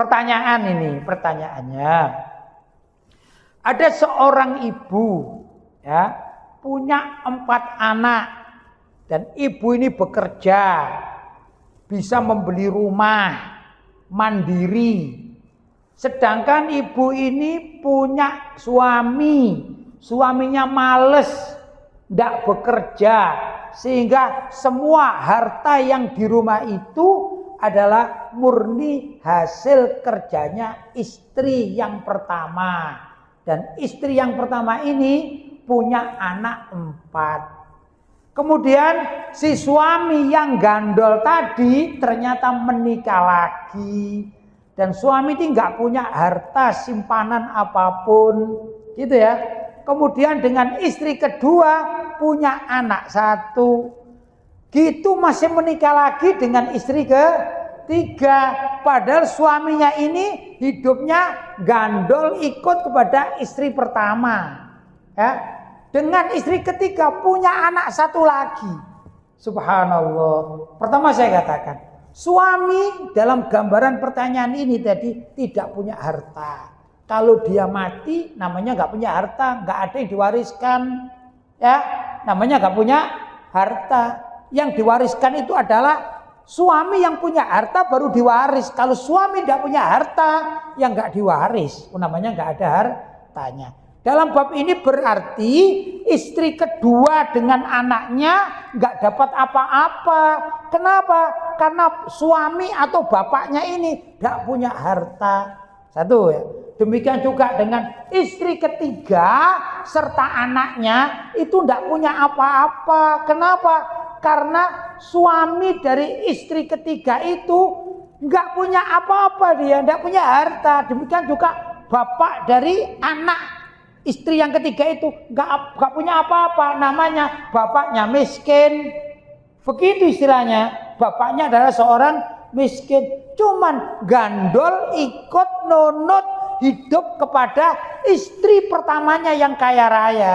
pertanyaan ini, pertanyaannya. Ada seorang ibu ya, punya 4 anak dan ibu ini bekerja, bisa membeli rumah, mandiri. Sedangkan ibu ini punya suami, suaminya males, tidak bekerja, sehingga semua harta yang di rumah itu adalah murni hasil kerjanya istri yang pertama. Dan istri yang pertama ini punya anak 4. Kemudian si suami yang gandol tadi ternyata menikah lagi. Dan suami ini nggak punya harta simpanan apapun, gitu ya. Kemudian dengan istri kedua punya anak 1. Gitu masih menikah lagi dengan istri ketiga. Padahal suaminya ini hidupnya gandol ikut kepada istri pertama. Ya. Dengan istri ketiga punya anak 1 lagi. Subhanallah. Pertama saya katakan, suami dalam gambaran pertanyaan ini tadi tidak punya harta. Kalau dia mati namanya nggak punya harta, nggak ada yang diwariskan, ya namanya nggak punya harta. Yang diwariskan itu adalah suami yang punya harta baru diwaris. Kalau suami tidak punya harta, yang nggak diwaris, namanya nggak ada hartanya. Dalam bab ini berarti istri kedua dengan anaknya nggak dapat apa-apa. Kenapa? Karena suami atau bapaknya ini nggak punya harta. 1 ya. Demikian juga dengan istri ketiga serta anaknya itu tidak punya apa-apa. Kenapa? Karena suami dari istri ketiga itu nggak punya apa-apa, dia nggak punya harta. Demikian juga bapak dari anak istri yang ketiga itu nggak punya apa-apa, namanya bapaknya miskin. Begitu istilahnya, bapaknya adalah seorang miskin. Cuman gandol ikut nunut hidup kepada istri pertamanya yang kaya raya.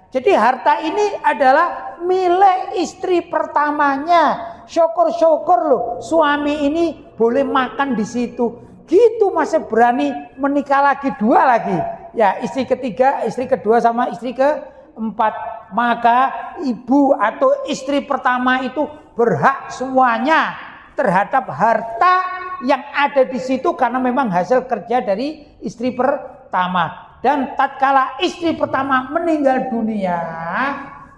Jadi harta ini adalah milik istri pertamanya. Syukur-syukur loh, suami ini boleh makan di situ. Gitu masih berani menikah lagi 2 lagi. Ya, istri ketiga, istri kedua sama istri keempat. Maka ibu atau istri pertama itu berhak semuanya terhadap harta yang ada di situ karena memang hasil kerja dari istri pertama. Dan tatkala istri pertama meninggal dunia,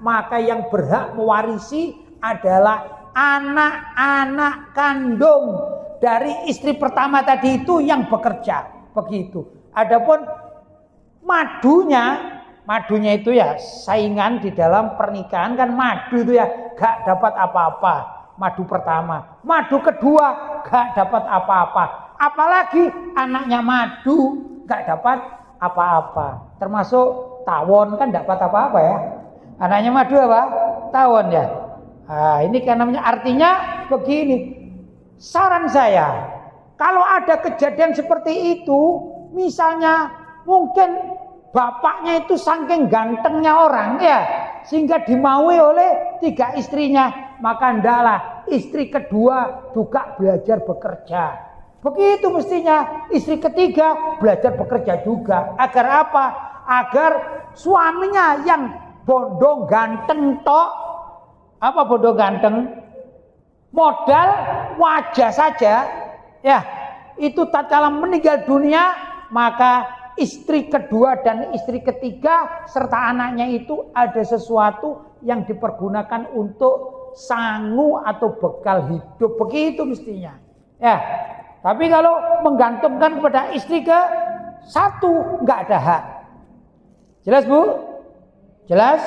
maka yang berhak mewarisi adalah anak-anak kandung dari istri pertama tadi itu yang bekerja. Begitu. Adapun madunya itu ya saingan di dalam pernikahan kan, madu itu ya gak dapat apa-apa. Madu pertama, madu kedua gak dapat apa-apa. Apalagi anaknya madu gak dapat apa-apa. Termasuk tawon kan dapat apa-apa ya. Anaknya madu apa? Tawon ya. Nah, ini kan namanya, artinya begini. Saran saya, kalau ada kejadian seperti itu, misalnya mungkin bapaknya itu saking gantengnya orang ya, sehingga dimaui oleh 3 istrinya, maka hendaklah istri kedua juga belajar bekerja. Begitu mestinya istri ketiga belajar bekerja juga. Agar apa? Agar suaminya yang bondo ganteng tok. Apa bondo ganteng? Modal wajah saja ya, itu tatkala meninggal dunia, maka istri kedua dan istri ketiga serta anaknya itu ada sesuatu yang dipergunakan untuk sangu atau bekal hidup. Begitu mestinya ya. Tapi kalau menggantungkan kepada istri ke 1 nggak ada hak. Jelas Bu? Jelas?